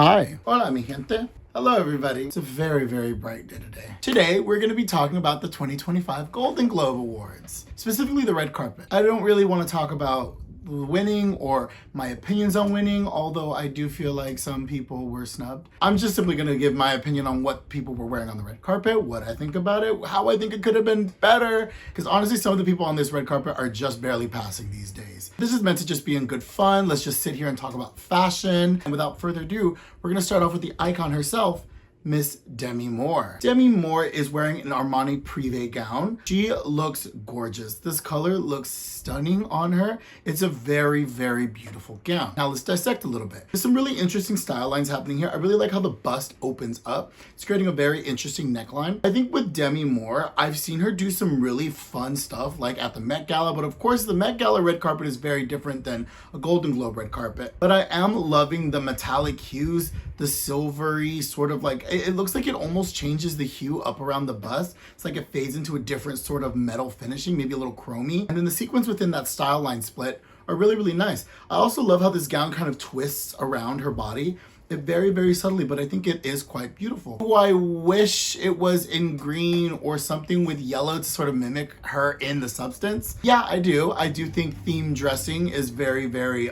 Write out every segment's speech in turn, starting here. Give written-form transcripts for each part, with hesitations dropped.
Hi. Hola, mi gente. Hello, everybody. It's a very, very bright day today. Today, we're going to be talking about the 2025 Golden Globe Awards, specifically the red carpet. I don't really want to talk about winning or my opinions on winning, although I do feel like some people were snubbed. I'm just simply going to give my opinion on what people were wearing on the red carpet, what I think about it, how I think it could have been better, because honestly, some of the people on this red carpet are just barely passing these days. This is meant to just be in good fun. Let's just sit here and talk about fashion. And without further ado, we're going to start off with the icon herself, Miss Demi Moore. Demi Moore is wearing an Armani Privé gown. She looks gorgeous. This color looks stunning on her. It's a very, very beautiful gown. Now let's dissect a little bit. There's some really interesting style lines happening here. I really like how the bust opens up. It's creating a very interesting neckline. I think with Demi Moore, I've seen her do some really fun stuff like at the Met Gala, but of course the Met Gala red carpet is very different than a Golden Globe red carpet. But I am loving the metallic hues, the silvery sort of like, it looks like it almost changes the hue up around the bust. It's like it fades into a different sort of metal finishing, maybe a little chromy. And then the sequins within that style line split are really, really nice. I also love how this gown kind of twists around her body. It very, very subtly, but I think it is quite beautiful. Do I wish it was in green or something with yellow to sort of mimic her in the substance? Yeah, I do. I do think theme dressing is very, very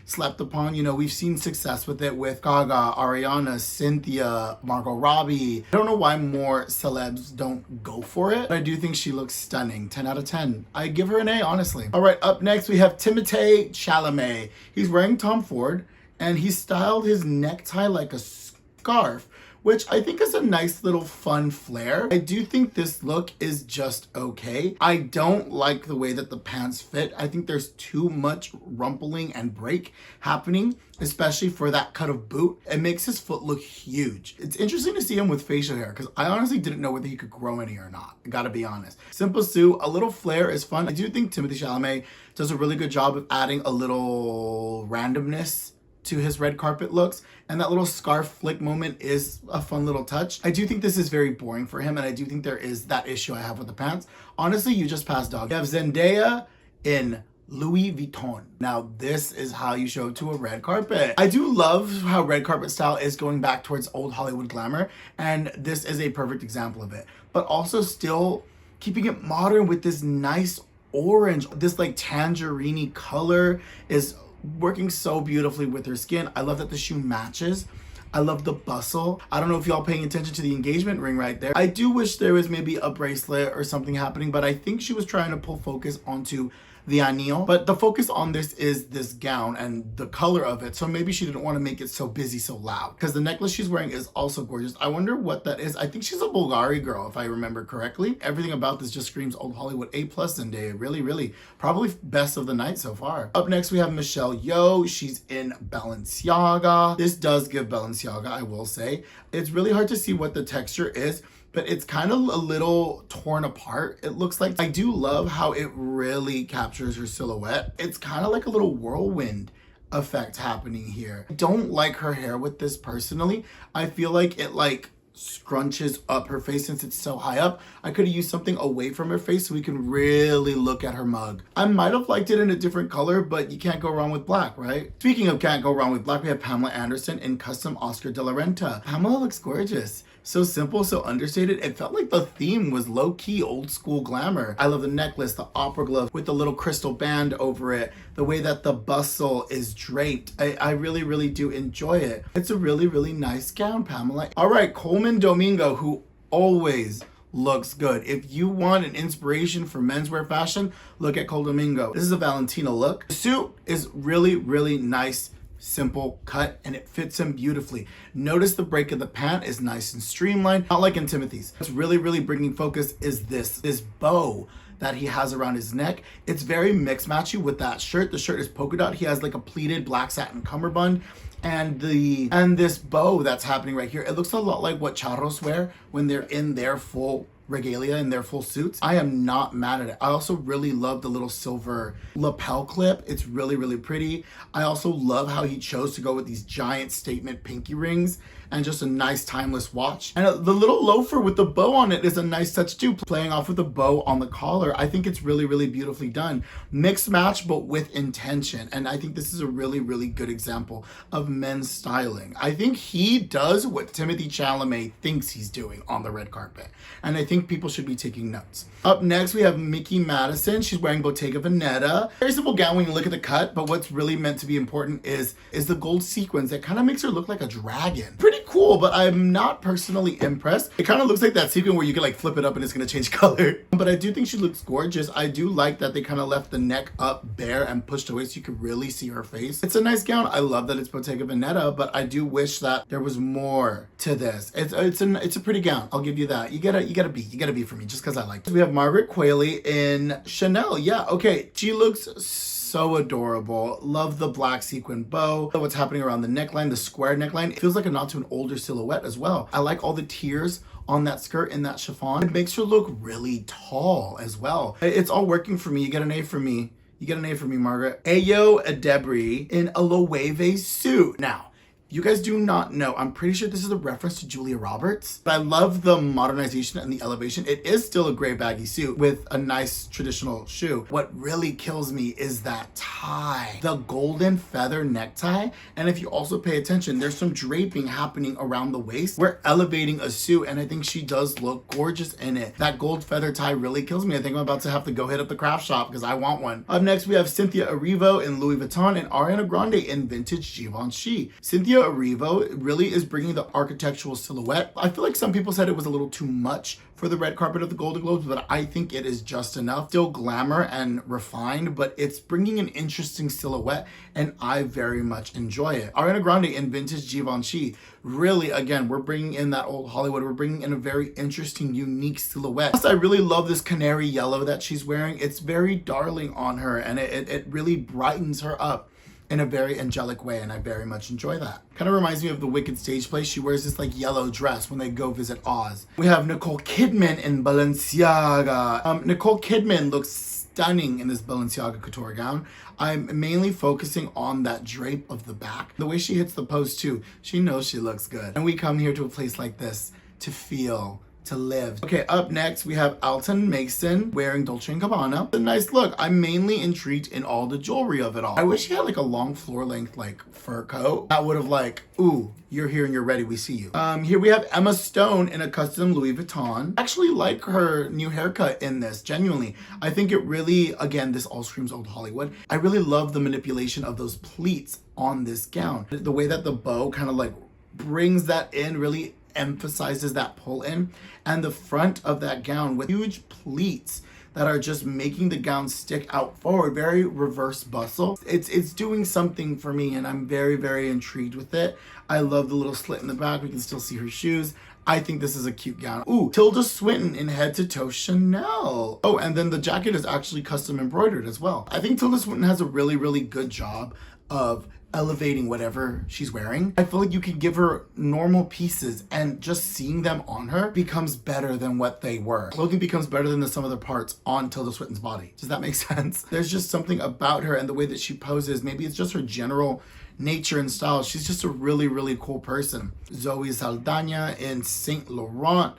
slept upon. You know, we've seen success with it with Gaga, Ariana, Cynthia, Margot Robbie. I don't know why more celebs don't go for it, but I do think she looks stunning. 10 out of 10. I give her an A, honestly. All right, up next we have Timothée Chalamet. He's wearing Tom Ford, and he styled his necktie like a scarf, which I think is a nice little fun flair. I do think this look is just okay. I don't like the way that the pants fit. I think there's too much rumpling and break happening, especially for that cut of boot. It makes his foot look huge. It's interesting to see him with facial hair because I honestly didn't know whether he could grow any or not. I gotta be honest. Simple suit, a little flair is fun. I do think Timothée Chalamet does a really good job of adding a little randomness to his red carpet looks, and that little scarf flick moment is a fun little touch. I do think this is very boring for him, and I do think there is that issue I have with the pants. Honestly, you just passed dog. You have Zendaya in Louis Vuitton. Now, this is how you show up to a red carpet. I do love how red carpet style is going back towards old Hollywood glamour, and this is a perfect example of it. But also still keeping it modern with this nice orange. This like tangerine color is working so beautifully with her skin. I love that the shoe matches. I love the bustle. I don't know if y'all paying attention to the engagement ring right there. I do wish there was maybe a bracelet or something happening, but I think she was trying to pull focus onto the anillo. But the focus on this is this gown and the color of it. So maybe she didn't want to make it so busy, so loud. Because the necklace she's wearing is also gorgeous. I wonder what that is. I think she's a Bulgari girl, if I remember correctly. Everything about this just screams old Hollywood. A+ Zendaya. Really, really. Probably best of the night so far. Up next, we have Michelle Yeoh. She's in Balenciaga. This does give Balenciaga, I will say. It's really hard to see what the texture is, but it's kind of a little torn apart, it looks like. I do love how it really captures her silhouette. It's kind of like a little whirlwind effect happening here. I don't like her hair with this personally. I feel like it like scrunches up her face since it's so high up. I could have used something away from her face so we can really look at her mug. I might have liked it in a different color, but you can't go wrong with black, right? Speaking of can't go wrong with black, we have Pamela Anderson in custom Oscar de la Renta. Pamela looks gorgeous. So simple, so understated. It felt like the theme was low-key old school glamour. I love the necklace, the opera glove with the little crystal band over it, the way that the bustle is draped. I really, really do enjoy it. It's a really, really nice gown, Pamela. All right, Coleman Domingo, who always looks good. If you want an inspiration for menswear fashion, look at Cole Domingo. This is a Valentino look. The suit is really, really nice, simple cut, and it fits him beautifully. Notice the break of the pant is nice and streamlined, not like in Timothy's. What's really, really bringing focus is this bow that he has around his neck. It's very mixed matchy with that shirt. The shirt is polka dot. He has like a pleated black satin cummerbund, and this bow that's happening right here, it looks a lot like what charros wear when they're in their full regalia in their full suits. I am not mad at it. I also really love the little silver lapel clip. It's really, really pretty. I also love how he chose to go with these giant statement pinky rings and just a nice timeless watch. And the little loafer with the bow on it is a nice touch too, playing off with the bow on the collar. I think it's really, really beautifully done. Mixed match, but with intention. And I think this is a really, really good example of men's styling. I think he does what Timothée Chalamet thinks he's doing on the red carpet. And I think people should be taking notes. Up next, we have Mickey Madison. She's wearing Bottega Veneta. Very simple gown when you look at the cut, but what's really meant to be important is the gold sequins that kind of makes her look like a dragon. Pretty cool, but I'm not personally impressed. It kind of looks like that sequin where you can like flip it up and it's gonna change color. But I do think she looks gorgeous. I do like that they kind of left the neck up bare and pushed away so you could really see her face. It's a nice gown. I love that it's Bottega Veneta, but I do wish that there was more to this. It's a pretty gown. I'll give you that. You gotta be for me just because I like it. We have Margaret Qualley in Chanel. Yeah, okay. She looks so adorable. Love the black sequin bow. What's happening around the neckline, the square neckline. It feels like a nod to an older silhouette as well. I like all the tiers on that skirt in that chiffon. It makes her look really tall as well. It's all working for me. You get an A for me. You get an A for me, Margaret. Ayo Adebri in a Loewe suit. Now, you guys do not know. I'm pretty sure this is a reference to Julia Roberts. But I love the modernization and the elevation. It is still a gray baggy suit with a nice traditional shoe. What really kills me is that tie. The golden feather necktie. And if you also pay attention, there's some draping happening around the waist. We're elevating a suit and I think she does look gorgeous in it. That gold feather tie really kills me. I think I'm about to have to go hit up the craft shop because I want one. Up next, we have Cynthia Erivo in Louis Vuitton and Ariana Grande in vintage Givenchy. Cynthia Erivo really is bringing the architectural silhouette. I feel like some people said it was a little too much for the red carpet of the Golden Globes, but I think it is just enough. Still glamour and refined, but it's bringing an interesting silhouette and I very much enjoy it. Ariana Grande in vintage Givenchy. Really, again, we're bringing in that old Hollywood. We're bringing in a very interesting, unique silhouette. Plus, I really love this canary yellow that she's wearing. It's very darling on her and it really brightens her up in a very angelic way, and I very much enjoy that. Kind of reminds me of the Wicked stage play. She wears this like yellow dress when they go visit Oz. We have Nicole Kidman in Balenciaga. Nicole Kidman looks stunning in this Balenciaga couture gown. I'm mainly focusing on that drape of the back. The way she hits the pose too, she knows she looks good. And we come here to a place like this to feel, to live. Okay, up next we have Alton Mason wearing Dolce & Gabbana. A nice look. I'm mainly intrigued in all the jewelry of it all. I wish he had like a long floor length like fur coat. That would have like, ooh, you're here and you're ready, we see you. Here we have Emma Stone in a custom Louis Vuitton. I actually like her new haircut in this, genuinely. I think it really, again, this all screams old Hollywood. I really love the manipulation of those pleats on this gown. The way that the bow kind of like brings that in, really emphasizes that pull in, and the front of that gown with huge pleats that are just making the gown stick out forward. Very reverse bustle. It's doing something for me and I'm very, very intrigued with it. I love the little slit in the back. We can still see her shoes. I think this is a cute gown. Ooh, Tilda Swinton in Head to Toe Chanel. Oh, and then the jacket is actually custom embroidered as well. I think Tilda Swinton has a really, really good job of elevating whatever she's wearing. I feel like you can give her normal pieces and just seeing them on her becomes better than what they were. Clothing becomes better than the sum of the parts on Tilda Swinton's body. Does that make sense? There's just something about her and the way that she poses. Maybe it's just her general nature and style. She's just a really, really cool person. Zoe Saldana in Saint Laurent.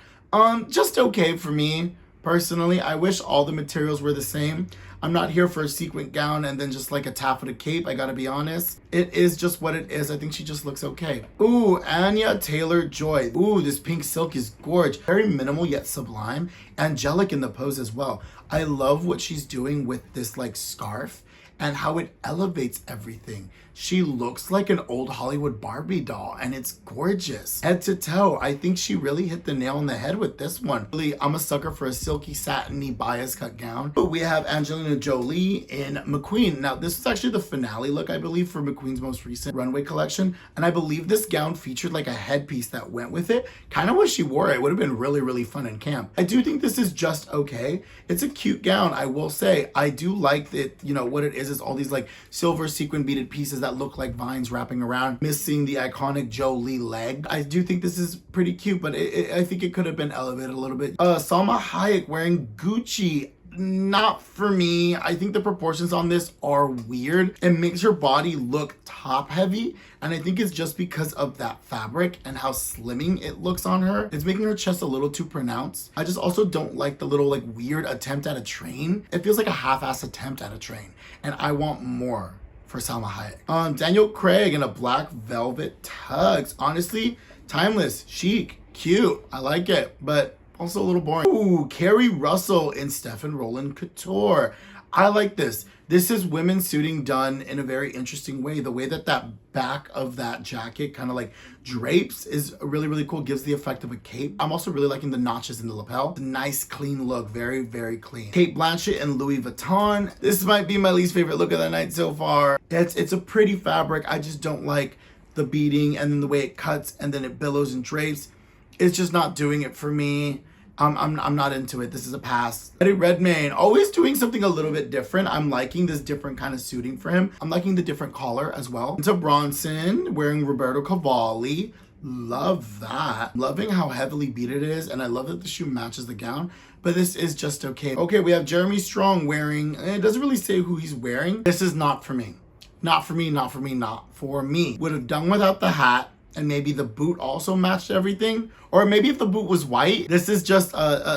Just okay for me. Personally, I wish all the materials were the same. I'm not here for a sequin gown and then just like a taffeta cape, I gotta be honest. It is just what it is. I think she just looks okay. Ooh, Anya Taylor-Joy. Ooh, this pink silk is gorgeous. Very minimal yet sublime. Angelic in the pose as well. I love what she's doing with this like scarf and how it elevates everything. She looks like an old Hollywood Barbie doll and it's gorgeous. Head to toe, I think she really hit the nail on the head with this one. Really, I'm a sucker for a silky, satiny, bias cut gown. But we have Angelina Jolie in McQueen. Now, this is actually the finale look, I believe, for McQueen's most recent runway collection. And I believe this gown featured like a headpiece that went with it. Kind of wish she wore it. It would have been really, really fun and camp. I do think this is just okay. It's a cute gown, I will say. I do like that, you know, what it is emphasizes all these like silver sequin beaded pieces that look like vines wrapping around, missing the iconic Jolie leg. I do think this is pretty cute, but I think it could have been elevated a little bit. Salma Hayek wearing Gucci. Not for me. I think the proportions on this are weird. It makes her body look top heavy, and I think it's just because of that fabric and how slimming it looks on her. It's making her chest a little too pronounced. I just also don't like the little like weird attempt at a train. It feels like a half-ass attempt at a train, and I want more for Salma Hayek. Daniel Craig in a black velvet tux. Honestly, timeless, chic, cute. I like it, but also a little boring. Ooh, Carrie Russell in Stefan Roland Couture. I like this. This is women suiting done in a very interesting way. The way that back of that jacket kind of like drapes is really, really cool. Gives the effect of a cape. I'm also really liking the notches in the lapel. Nice, clean look. Very, very clean. Kate Blanchett and Louis Vuitton. This might be my least favorite look of the night so far. It's a pretty fabric. I just don't like the beading and then the way it cuts and then it billows and drapes. It's just not doing it for me. I'm not into it. This is a pass. Eddie Redmayne, always doing something a little bit different. I'm liking this different kind of suiting for him. I'm liking the different collar as well. Into Bronson, wearing Roberto Cavalli. Love that. Loving how heavily beaded it is, and I love that the shoe matches the gown, but this is just okay. Okay, we have Jeremy Strong wearing, it doesn't really say who he's wearing. This is not for me. Not for me, not for me, not for me. Would have done without the hat, and maybe the boot also matched everything. Or maybe if the boot was white. This is just,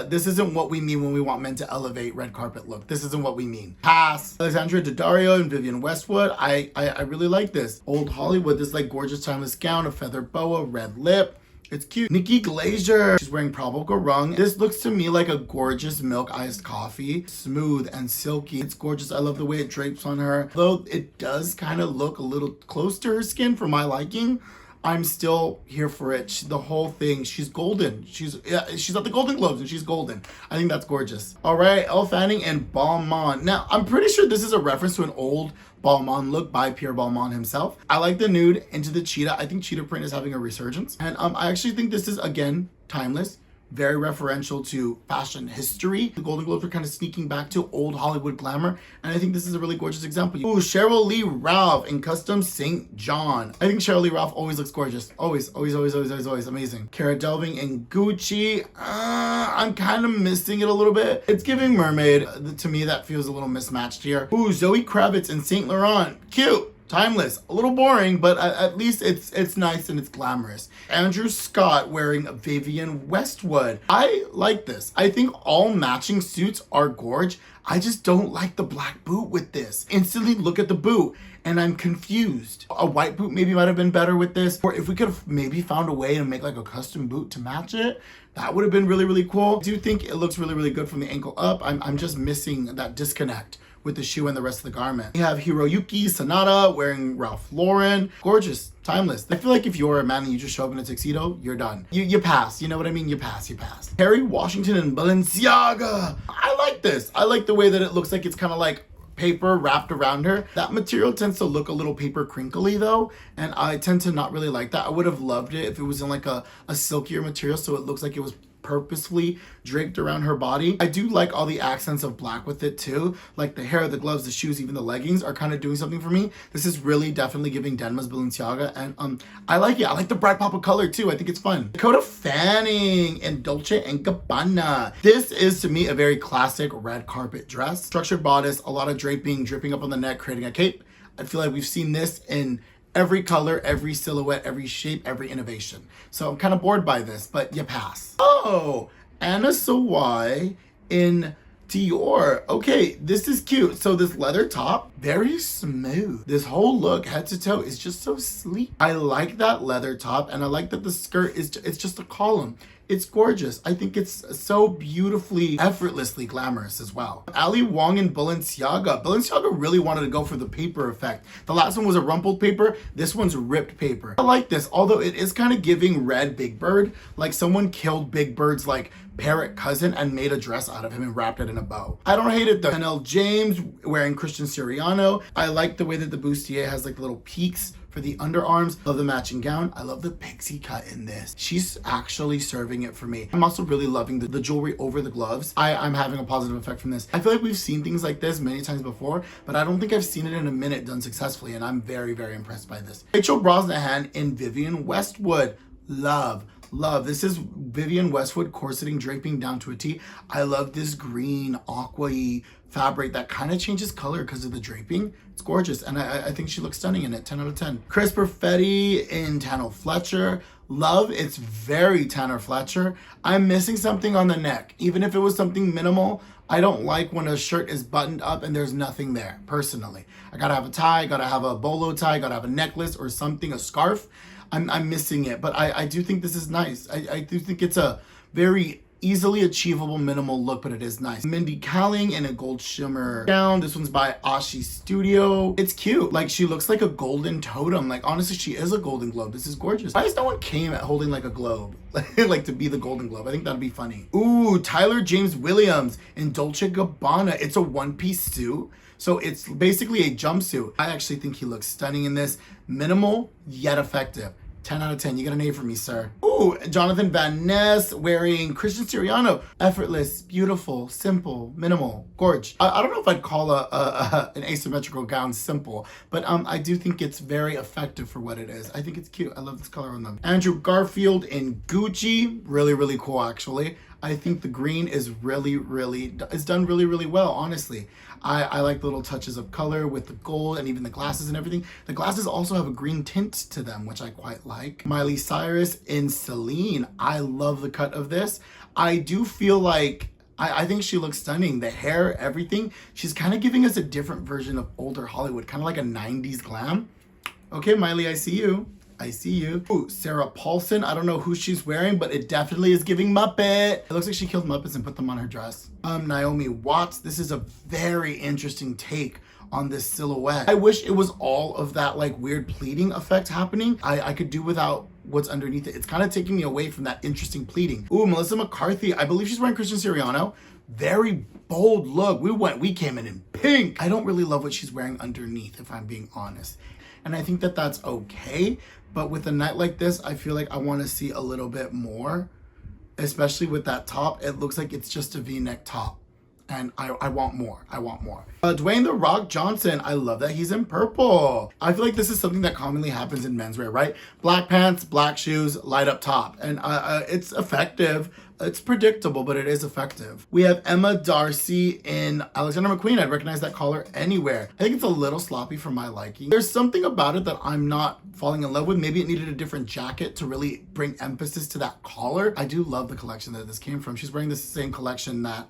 this isn't what we mean when we want men to elevate red carpet look. This isn't what we mean. Pass. Alexandra Daddario and Vivienne Westwood. I really like this. Old Hollywood, this like gorgeous timeless gown, a feather boa, red lip. It's cute. Nikki Glaser, she's wearing Prabal Gurung. This looks to me like a gorgeous milk iced coffee. Smooth and silky. It's gorgeous. I love the way it drapes on her. Though it does kind of look a little close to her skin for my liking, I'm still here for it. The whole thing, she's golden. She's at the Golden Globes and she's golden. I think that's gorgeous. All right, Elle Fanning and Balmain. Now, I'm pretty sure this is a reference to an old Balmain look by Pierre Balmain himself. I like the nude into the cheetah. I think cheetah print is having a resurgence. And I actually think this is, again, timeless. Very referential to fashion history. The Golden Globes are kind of sneaking back to old Hollywood glamour, and I think this is a really gorgeous example. Ooh, Cheryl Lee Ralph in custom St. John. I think Cheryl Lee Ralph always looks gorgeous. Always amazing. Cara Delving in Gucci. I'm kind of missing it a little bit. It's giving mermaid. To me, that feels a little mismatched here. Ooh, Zoe Kravitz in St. Laurent. Cute. Timeless, a little boring, but at least it's nice and it's glamorous. Andrew Scott wearing Vivienne Westwood. I like this. I think all matching suits are gorge. I just don't like the black boot with this. Instantly look at the boot and I'm confused. A white boot maybe might have been better with this. Or if we could have maybe found a way to make like a custom boot to match it, that would have been really, really cool. I do think it looks really, really good from the ankle up. I'm just missing that disconnect with the shoe and the rest of the garment. We have Hiroyuki Sanada wearing Ralph Lauren. Gorgeous, timeless. I feel like if you're a man and you just show up in a tuxedo, you're done. You pass, you know what I mean? You pass. Harry Washington and Balenciaga. I like this. I like the way that it looks like it's kind of like paper wrapped around her. That material tends to look a little paper crinkly though, and I tend to not really like that. I would have loved it if it was in like a silkier material so it looks like it was purposefully draped around her body. I do like all the accents of black with it too. Like the hair, the gloves, the shoes, even the leggings are kind of doing something for me. This is really definitely giving Denma's Balenciaga, and I like it. I like the bright pop of color too. I think it's fun. Dakota Fanning and Dolce & Gabbana. This is to me a very classic red carpet dress. Structured bodice, a lot of draping, dripping up on the neck, creating a cape. I feel like we've seen this in every color, every silhouette, every shape, every innovation. So I'm kind of bored by this, but you pass. Oh, Anna Sawai in Dior. Okay, this is cute. So this leather top, very smooth. This whole look, head to toe, is just so sleek. I like that leather top, and I like that the skirt it's just a column. It's gorgeous. I think it's so beautifully, effortlessly glamorous as well. Ali Wong and Balenciaga. Balenciaga really wanted to go for the paper effect. The last one was a rumpled paper. This one's ripped paper. I like this, although it is kind of giving red Big Bird. Like someone killed Big Bird's like parrot cousin and made a dress out of him and wrapped it in a bow. I don't hate it though. NL James wearing Christian Siriano. I like the way that the bustier has like little peaks for the underarms. Love the matching gown. I love the pixie cut in this. She's actually serving it for me. I'm also really loving the jewelry over the gloves. I'm having a positive effect from this. I feel like we've seen things like this many times before, but I don't think I've seen it in a minute done successfully, and I'm very, very impressed by this. Rachel Brosnahan in Vivienne Westwood. Love. This is Vivienne Westwood corseting, draping down to a T. I love this green aqua-y fabric that kind of changes color because of the draping. It's gorgeous, and I think she looks stunning in it. 10 out of 10. Chris Perfetti in Tanner Fletcher. Love, it's very Tanner Fletcher. I'm missing something on the neck. Even if it was something minimal, I don't like when a shirt is buttoned up and there's nothing there, personally. I gotta have a tie, gotta have a bolo tie, gotta have a necklace or something, a scarf. I'm missing it, but I do think this is nice. I do think it's a very easily achievable minimal look, but it is nice. Mindy Kaling in a gold shimmer gown. This one's by Ashi Studio. It's cute. Like, she looks like a golden totem. Like, honestly, she is a golden globe. This is gorgeous. Why is no one came at holding like a globe? Like, to be the golden globe. I think that'd be funny. Ooh, Tyler James Williams in Dolce & Gabbana. It's a one-piece suit. So it's basically a jumpsuit. I actually think he looks stunning in this. Minimal, yet effective. 10 out of 10. You got an A for me, sir. Ooh, Jonathan Van Ness wearing Christian Siriano. Effortless, beautiful, simple, minimal, gorge. I don't know if I'd call an asymmetrical gown simple, but I do think it's very effective for what it is. I think it's cute. I love this color on them. Andrew Garfield in Gucci. Really, really cool, actually. I think the green is done really well, honestly. I like the little touches of color with the gold and even the glasses and everything. The glasses also have a green tint to them, which I quite like. Miley Cyrus in Celine. I love the cut of this. I do feel like, I think she looks stunning. The hair, everything. She's kind of giving us a different version of older Hollywood, kind of like a 90s glam. Okay, Miley, I see you. I see you. Ooh, Sarah Paulson. I don't know who she's wearing, but it definitely is giving Muppet. It looks like she killed Muppets and put them on her dress. Naomi Watts. This is a very interesting take on this silhouette. I wish it was all of that like weird pleating effect happening. I could do without what's underneath it. It's kind of taking me away from that interesting pleating. Ooh, Melissa McCarthy. I believe she's wearing Christian Siriano. Very bold look. We came in pink. I don't really love what she's wearing underneath, if I'm being honest. And I think that that's okay. But with a night like this, I feel like I want to see a little bit more, especially with that top. It looks like it's just a V-neck top. And I want more. Dwayne "The Rock" Johnson. I love that he's in purple. I feel like this is something that commonly happens in menswear, right? Black pants, black shoes, light up top. And it's effective. It's predictable, but it is effective. We have Emma Darcy in Alexander McQueen. I'd recognize that collar anywhere. I think it's a little sloppy for my liking. There's something about it that I'm not falling in love with. Maybe it needed a different jacket to really bring emphasis to that collar. I do love the collection that this came from. She's wearing the same collection that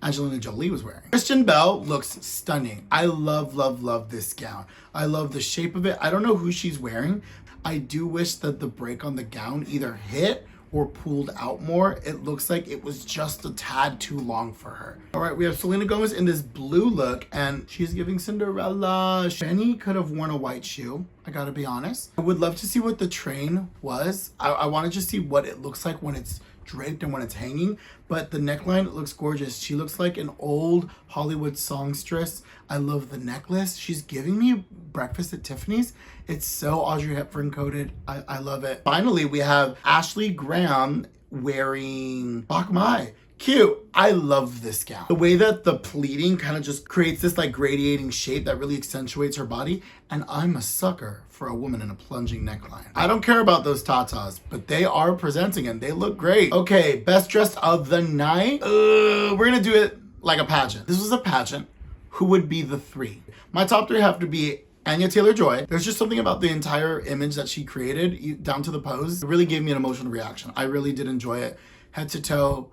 Angelina Jolie was wearing. Kristen Bell looks stunning. I love this gown. I love the shape of it. I don't know who she's wearing. I do wish that the break on the gown either hit or pulled out more. It looks like it was just a tad too long for her. All right, we have Selena Gomez in this blue look, and she's giving Cinderella. Jenny could have worn a white shoe, I gotta be honest. I would love to see what the train was. I want to just see what it looks like when it's draped and when it's hanging, but the neckline looks gorgeous. She looks like an old Hollywood songstress. I love the necklace. She's giving me Breakfast at Tiffany's. It's so Audrey Hepburn coated. I love it. Finally, we have Ashley Graham wearing Bach Mai. Cute. I love this gown. The way that the pleating kind of just creates this like gradiating shape that really accentuates her body. And I'm a sucker for a woman in a plunging neckline. I don't care about those tatas, but they are presenting and they look great. Okay, best dressed of the night. We're gonna do it like a pageant. This was a pageant. Who would be the three? My top three have to be Anya Taylor-Joy. There's just something about the entire image that she created, down to the pose. It really gave me an emotional reaction. I really did enjoy it. Head to toe.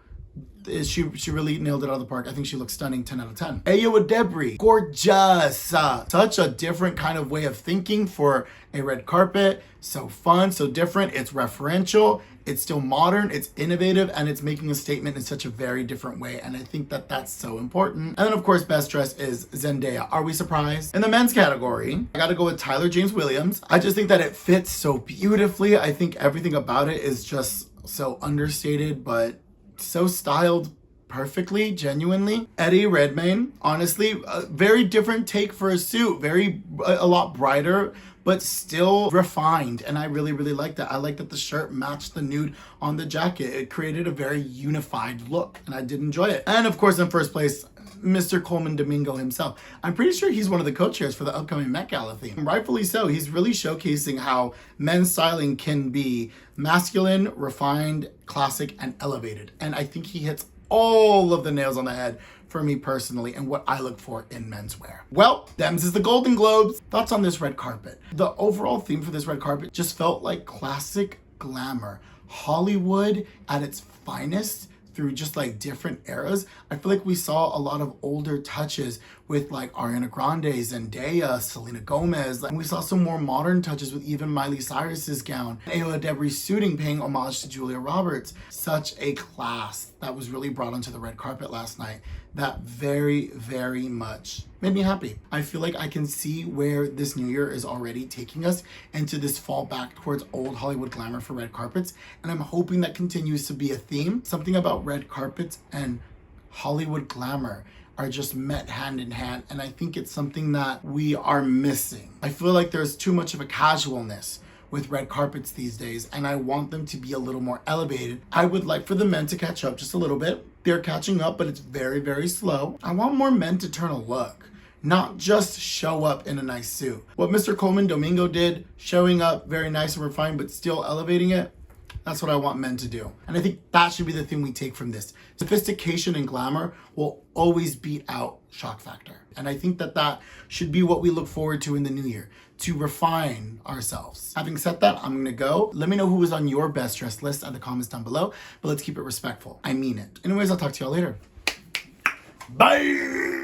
She really nailed it out of the park. I think she looks stunning. 10 out of 10. Ayo Adebri, gorgeous. Such a different kind of way of thinking for a red carpet. So fun, so different. It's referential. It's still modern. It's innovative, and it's making a statement in such a very different way. And I think that that's so important. And then of course, best dress is Zendaya. Are we surprised? In the men's category, I got to go with Tyler James Williams. I just think that it fits so beautifully. I think everything about it is just so understated, but so styled perfectly, genuinely. Eddie Redmayne, honestly, a very different take for a suit, a lot brighter, but still refined. And I really, really like that. I like that the shirt matched the nude on the jacket. It created a very unified look, and I did enjoy it. And of course, in first place, Mr. Coleman Domingo himself. I'm pretty sure he's one of the co-chairs for the upcoming Met Gala theme. Rightfully so. He's really showcasing how men's styling can be masculine, refined, classic, and elevated. And I think he hits all of the nails on the head for me personally and what I look for in menswear. Well, them's is the Golden Globes. Thoughts on this red carpet? The overall theme for this red carpet just felt like classic glamour. Hollywood at its finest through just like different eras. I feel like we saw a lot of older touches with like Ariana Grande, Zendaya, Selena Gomez, and we saw some more modern touches with even Miley Cyrus's gown. Ayla Debris suiting paying homage to Julia Roberts. Such a class that was really brought onto the red carpet last night that very, very much made me happy. I feel like I can see where this new year is already taking us into this fall back towards old Hollywood glamour for red carpets, and I'm hoping that continues to be a theme. Something about red carpets and Hollywood glamour are just met hand in hand, and I think it's something that we are missing. I feel like there's too much of a casualness with red carpets these days, and I want them to be a little more elevated. I would like for the men to catch up just a little bit. They're catching up, but it's very, very slow. I want more men to turn a look, not just show up in a nice suit. What Mr. Coleman Domingo did, showing up very nice and refined, but still elevating it, that's what I want men to do. And I think that should be the thing we take from this. Sophistication and glamour will always beat out shock factor. And I think that that should be what we look forward to in the new year, to refine ourselves. Having said that, I'm gonna go. Let me know who was on your best dressed list in the comments down below, but let's keep it respectful. I mean it. Anyways, I'll talk to y'all later. Bye!